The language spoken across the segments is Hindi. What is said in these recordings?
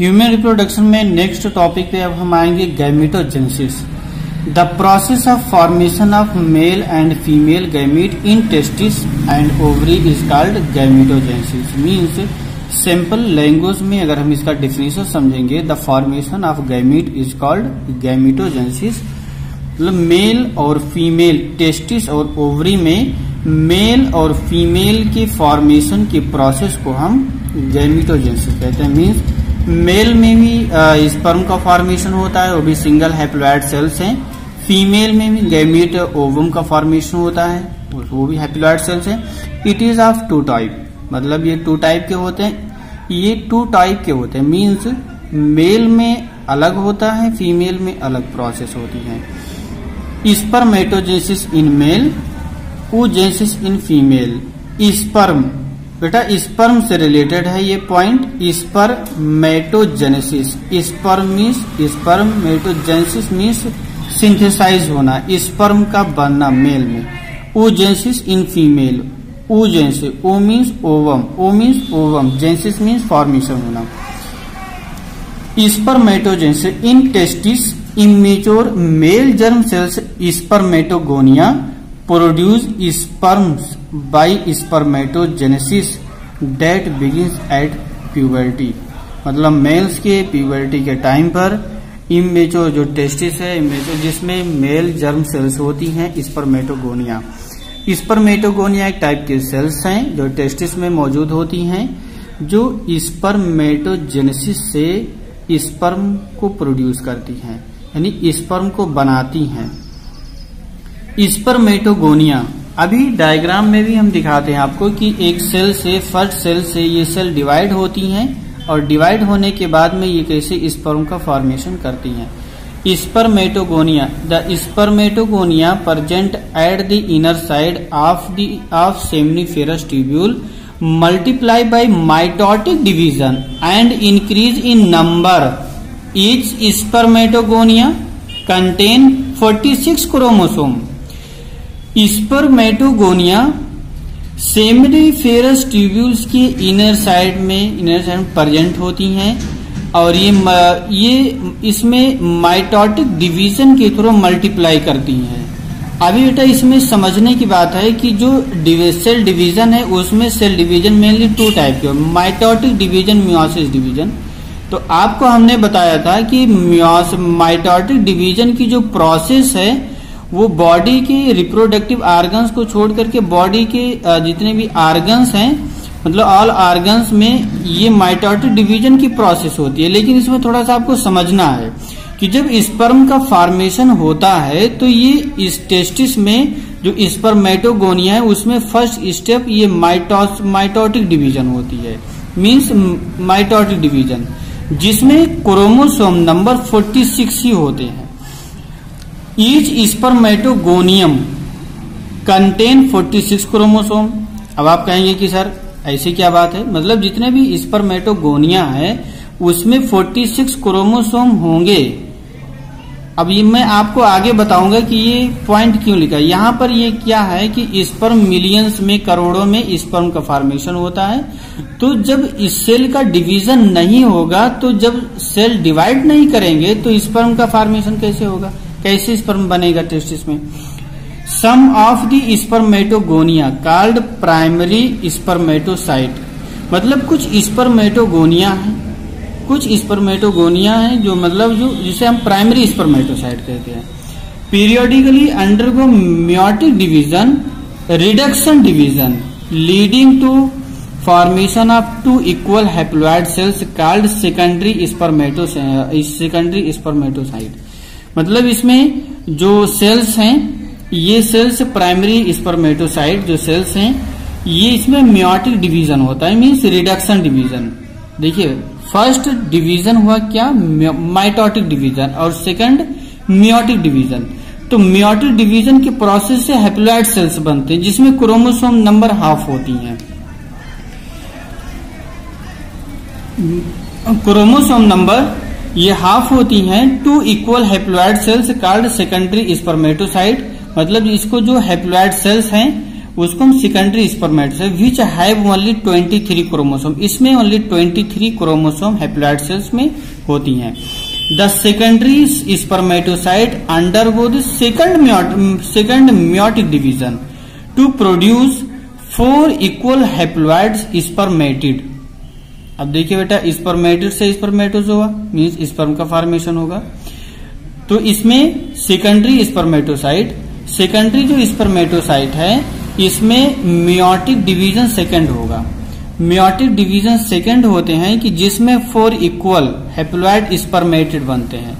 ह्यूमन रिप्रोडक्शन में नेक्स्ट टॉपिक पे अब हम आएंगे gametogenesis. The process of formation of male and female gamete in testis and ovary is called gametogenesis. Means simple language में अगर हम इसका डेफिनेशन समझेंगे, the formation of gamete is called gametogenesis. मतलब मेल और फीमेल टेस्टिस और ओवरी में मेल और फीमेल के फॉर्मेशन के प्रोसेस को हम गैमेटोजेनेसिस कहते हैं। मीन्स मेल में भी स्पर्म का फॉर्मेशन होता है, वो भी सिंगल हैप्लॉइड सेल्स हैं। फीमेल में भी गैमीट ओवम का फॉर्मेशन होता है, वो भी हैप्लॉइड सेल्स हैं। It is of two type, मतलब ये टू टाइप के होते हैं। ये टू टाइप के होते हैं, मीन्स मेल में अलग होता है, फीमेल में अलग प्रोसेस होती है। Spermatogenesis in male, oogenesis in female. Sperm बेटा स्पर्म से रिलेटेड है ये point. Spermatogenesis, sperm means spermatogenesis means synthesize होना, स्पर्म का बनना मेल में। oogenesis in female, oogenesis, O means ovum, O means ovum, genesis means formation होना। Spermatogenesis in testis, immature male germ cells spermatogonia produce sperms by spermatogenesis that begins at puberty. मतलब मेल्स के प्यूबर्टी के टाइम पर इमेच्योर जो टेस्टिस है, इमेच्योर जिसमें मेल जर्म सेल्स होती हैं स्पर्मेटोगोनिया। स्पर्मेटोगोनिया एक टाइप के सेल्स हैं जो टेस्टिस में मौजूद होती हैं, जो स्पर्मेटोजेनेसिस से स्पर्म को प्रोड्यूस करती हैं, यानी स्पर्म को बनाती हैं। स्पर्मेटोगोनिया अभी डायग्राम में भी हम दिखाते हैं आपको कि एक सेल से, फर्स्ट सेल से ये सेल डिवाइड होती हैं और डिवाइड होने के बाद में ये कैसे स्पर्म का फॉर्मेशन करती हैं। Spermatogonia, the spermatogonia present at the inner side of seminiferous tubule multiply by mitotic division and increase in number. Each spermatogonia contain 46 chromosome. Spermatogonia seminiferous tubules के इनर साइड में प्रेजेंट होती हैं और ये इसमें माइटोटिक डिवीजन के थ्रू मल्टीप्लाई करती हैं। अभी बेटा इसमें समझने की बात है कि जो सेल डिवीजन है उसमें cell division mainly two type के, माइटोटिक डिवीजन, मियोसिस डिवीजन। तो आपको हमने बताया था कि माइटोटिक डिवीजन की जो प्रोसेस है वो बॉडी के रिप्रोडक्टिव आर्गन्स को छोड़ करके बॉडी के जितने भी आर्गन्स हैं, मतलब ऑल आर्गन्स में ये माइटोटिक डिवीजन की प्रोसेस होती है। लेकिन इसमें थोड़ा सा आपको समझना है कि जब स्पर्म का फॉर्मेशन होता है तो ये इस टेस्टिस में जो स्पर्मेटोगोनिया है उसमें फर्स्ट स्टेप ये माइटोटिक डिवीजन होती है, मीन्स माइटोटिक डिवीजन, जिसमें क्रोमोसोम नंबर 46 ही होते हैं। Each spermatogonium contain 46 chromosome. अब आप कहेंगे कि सर ऐसी क्या बात है, मतलब जितने भी स्पर्मेटोगोनिया है उसमें 46 क्रोमोसोम होंगे। अब ये मैं आपको आगे बताऊंगा कि ये पॉइंट क्यों लिखा है। यहाँ पर ये क्या है कि स्पर्म मिलियंस में, करोड़ों में स्पर्म का फॉर्मेशन होता है। तो जब इस सेल का डिवीजन नहीं होगा, तो जब सेल डिवाइड नहीं करेंगे तो स्पर्म का फॉर्मेशन कैसे होगा, कैसे स्पर्म बनेगा टेस्टिस में। Some of the spermatogonia called primary spermatocyte, मतलब कुछ स्पर्मेटोगोनिया है, कुछ स्पर्मेटोगोनिया है जो मतलब जो जिसे हम प्राइमरी स्पर्मेटोसाइट कहते हैं। Periodically undergo meiotic division, reduction division leading to formation of two equal haploid cells called secondary spermatocyte. मतलब इसमें जो सेल्स हैं, ये सेल्स प्राइमरी स्पर्मेटोसाइट जो सेल्स हैं, ये इसमें मियोटिक डिवीजन होता है, मीन्स रिडक्शन डिवीजन। देखिए फर्स्ट डिवीजन हुआ क्या, माइटोटिक डिवीजन, और सेकंड मियोटिक डिवीजन। तो मियोटिक डिवीजन के प्रोसेस से हैप्लॉइड सेल्स बनते हैं जिसमें क्रोमोसोम नंबर हाफ होती हैं। क्रोमोसोम नंबर ये हाफ होती हैं। Two equal haploid cells called secondary spermatocyte, मतलब इसको जो हैप्लॉइड सेल्स हैं उसको हम secondary spermatocyte which have only 23 chromosome, इसमें ओनली 23 क्रोमोसोम हैप्लॉइड सेल्स में होती हैं। The secondary spermatocyte undergo the second meiotic division to produce 4 equal haploid spermatid. अब देखिए बेटा, स्पर्मेटिड से स्पर्मेटोजोआ मींस स्पर्म का फॉर्मेशन होगा। तो इसमें सेकेंडरी जो स्पर्मेटोसाइट है इसमें मेयोटिक डिवीजन सेकंड होगा। मेयोटिक डिवीजन सेकंड होते हैं कि जिसमें 4 इक्वल हैप्लॉइड स्पर्मेटिड बनते हैं।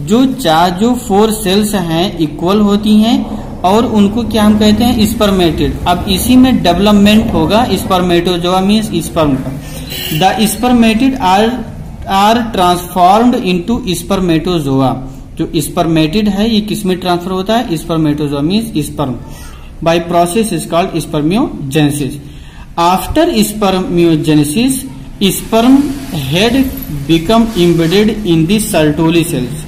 जो 4 सेल्स हैं इक्वल होती हैं और उनको क्या हम कहते हैं, स्पर्मेटिड। अब इसी में डेवलपमेंट होगा स्पर्मेटोजोआ मींस स्पर्म का। The spermatid are transformed into spermatozoa. जो स्पर्मेटिड है ये किसमें ट्रांसफर होता है, spermatozoa means sperm. By process is called spermiogenesis. After spermiogenesis sperm head become embedded in the sertoli cells.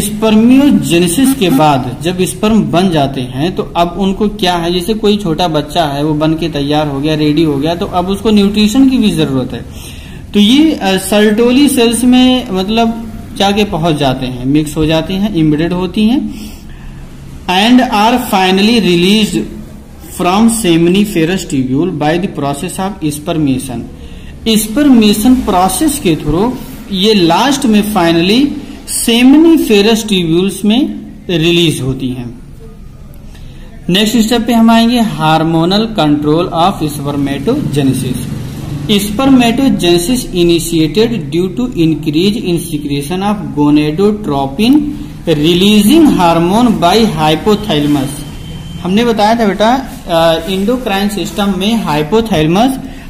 Spermiogenesis के बाद जब स्पर्म बन जाते हैं तो अब उनको क्या है, जैसे कोई छोटा बच्चा है वो बन के तैयार हो गया, रेडी हो गया, तो अब उसको न्यूट्रिशन की भी जरूरत है। तो ये सर्टोली सेल्स में मतलब जाके पहुंच जाते हैं, मिक्स हो जाती हैं, एम्बेडेड होती हैं and are finally released from seminiferous tubule by the process of spermiation. Spermiation process के थ्रू ये लास्ट में फाइनली सेमिनिफेरस ट्यूब्यूल्स में रिलीज होती हैं। नेक्स्ट स्टेप पे हम आएंगे hormonal control of spermatogenesis. Spermatogenesis initiated due to increase in secretion of gonadotropin releasing hormone by hypothalamus. हमने बताया था बेटा इंडोक्राइन सिस्टम में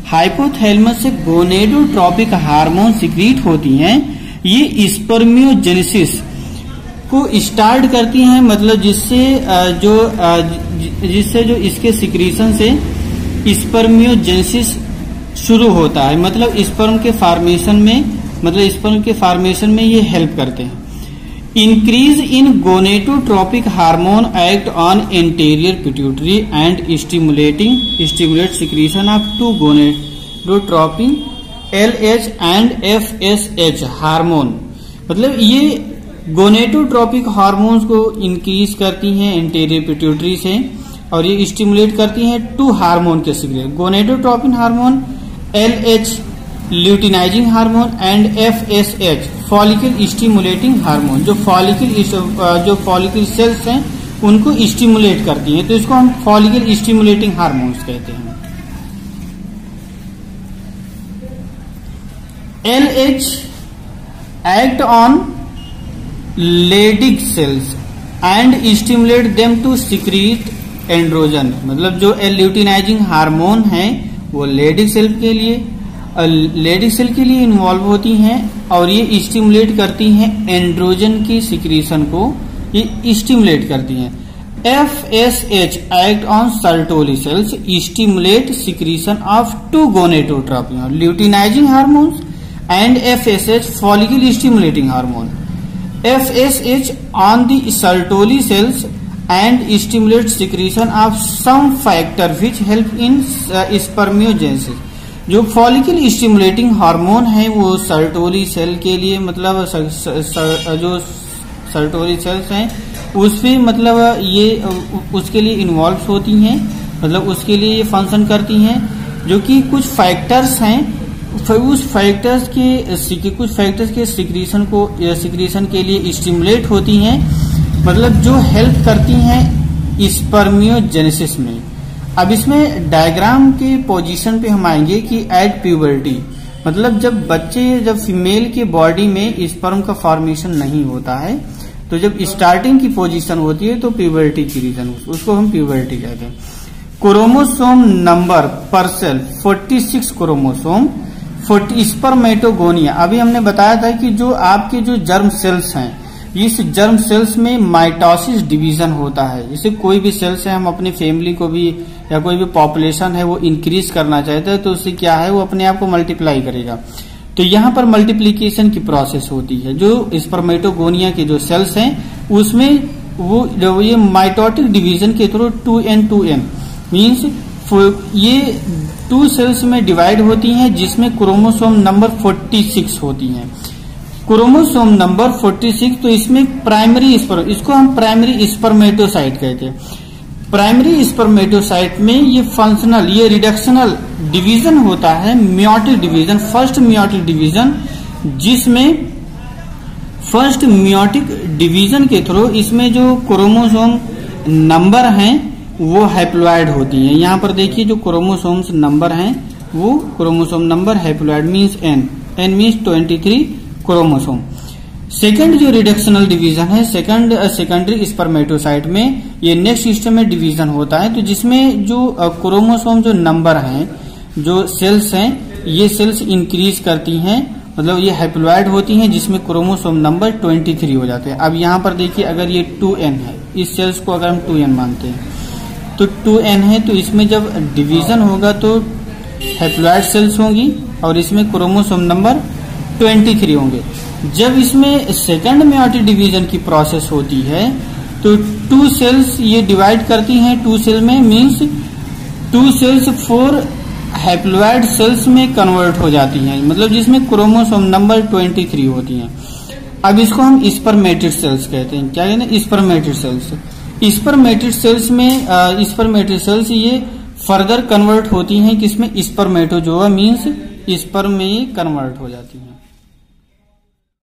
हाइपोथैलेमस से गोनेडोट्रोपिक हार्मोन सिक्रीट होती हैं। ये स्पर्मियोजेनेसिस को स्टार्ट करती हैं, मतलब जिससे जो इसके सिक्रीशन से स्पर्मियोजेनेसिस शुरू होता है, मतलब स्पर्म के फॉर्मेशन में ये हेल्प करते हैं। Increase in gonadotropic hormone act on anterior pituitary and stimulate secretion of 2 gonadotropin LH and FSH hormone. मतलब ये गोनेडोट्रोपिक हार्मोन्स को इंक्रीज करती हैं एंटीरियर पिट्यूटरी से और ये स्टिमुलेट करती हैं 2 हार्मोन के secretion, gonadotropin hormone LH luteinizing hormone and FSH follicle stimulating hormone. जो फॉलिकल सेल्स हैं उनको स्टिमुलेट करती हैं, तो इसको हम फॉलिकल स्टिमुलेटिंग हार्मोन्स कहते हैं। LH act on Leydig cells and stimulate them to secrete androgen. मतलब जो ल्यूटिनाइजिंग हार्मोन है वो लेडिक सेल के लिए इन्वॉल्व होती हैं और ये स्टिमुलेट करती हैं एंड्रोजन की सिक्रीशन को, ये स्टिमुलेट करती हैं। FSH act on Sertoli cells, stimulate secretion of 2 gonadotropin luteinizing hormones and FSH follicle stimulating hormone. FSH on the Sertoli cells and stimulate secretion of some factor which help in spermiogenesis. जो फॉलिकल स्टिमुलेटिंग हार्मोन है वो सर्टोली सेल के लिए, मतलब जो सर्टोली सेल्स हैं उसमें मतलब ये उसके लिए इन्वॉल्व होती हैं, मतलब उसके लिए ये फंक्शन करती हैं, जो कि कुछ फैक्टर्स हैं, उस फैक्टर्स के सिक्रीशन के लिए स्टिमुलेट होती हैं, मतलब जो हेल्प करती हैं स्पर्मियोजेनेसिस में। अब इसमें डायग्राम के पोजीशन पे हम आएंगे कि एट प्यूबर्टी, मतलब जब फीमेल के बॉडी में स्पर्म का फॉर्मेशन नहीं होता है, तो जब स्टार्टिंग की पोजीशन होती है तो प्यूबर्टी की रीजन, उसको हम प्यूबर्टी कहते हैं। क्रोमोसोम नंबर पर सेल 46 क्रोमोसोम, 40 स्पर्मेटोगोनिया। अभी हमने बताया था कि जो आपके जो जर्म सेल्स हैं, इस जर्म सेल्स में माइटोसिस डिवीजन होता है। जैसे कोई भी सेल्स है, हम अपनी फैमिली को भी या कोई भी पॉपुलेशन है वो इंक्रीज करना चाहते हैं, तो उससे क्या है वो अपने आप को मल्टीप्लाई करेगा। तो यहाँ पर मल्टीप्लीकेशन की प्रोसेस होती है। जो स्पर्मेटोगोनिया के जो सेल्स हैं उसमें वो जो ये माइटोटिक डिवीजन के थ्रू 2n मीन्स ये 2 सेल्स में डिवाइड होती हैं जिसमें क्रोमोसोम नंबर 46 होती हैं। क्रोमोसोम नंबर 46, तो इसमें प्राइमरी स्पर्म, इसको हम प्राइमरी स्पर्मेटोसाइट कहते हैं। प्राइमरी स्पर्मेटोसाइट में ये फंक्शनल, ये रिडक्शनल डिवीजन होता है, meiotic division, first meiotic division, जिसमें फर्स्ट मियोटिक डिवीजन के थ्रू इसमें जो क्रोमोसोम नंबर हैं वो हैप्लॉइड होती हैं। यहाँ पर देखिए जो क्रोमोसोम्स नंबर हैं वो chromosome number haploid means n means 23 chromosome. Second जो रिडक्शनल डिवीजन है, सेकेंडरी स्पर्मेटोसाइट में ये नेक्स्ट सिस्टम में डिवीजन होता है, तो जिसमें जो क्रोमोसोम जो नंबर हैं, जो सेल्स हैं, ये सेल्स इंक्रीज करती हैं, मतलब ये हैप्लॉइड होती हैं जिसमें क्रोमोसोम नंबर 23 हो जाते हैं। अब यहाँ पर देखिए अगर ये 2n है, इस सेल्स को अगर हम 2n मानते हैं तो 2n है, तो इसमें जब डिवीजन होगा तो हैप्लॉइड सेल्स होंगी और इसमें क्रोमोसोम नंबर 23 होंगे। जब इसमें सेकंड मेयोटिक डिवीजन की प्रोसेस होती है तो 2 सेल्स ये डिवाइड करती हैं 2 सेल में, मीन्स 2 सेल्स 4 हैप्लॉइड सेल्स में कन्वर्ट हो जाती हैं, मतलब जिसमें क्रोमोसोम नंबर 23 होती हैं। अब इसको हम स्पर्मेटिड सेल्स कहते हैं। क्या कहते हैं? Spermatid cells. स्पर्मेटिड सेल्स में स्पर्मेटिड सेल्स ये फर्दर कन्वर्ट होती हैं किसमें? स्पर्मेटोजोआ मीन्स स्पर्म में कन्वर्ट हो जाती है।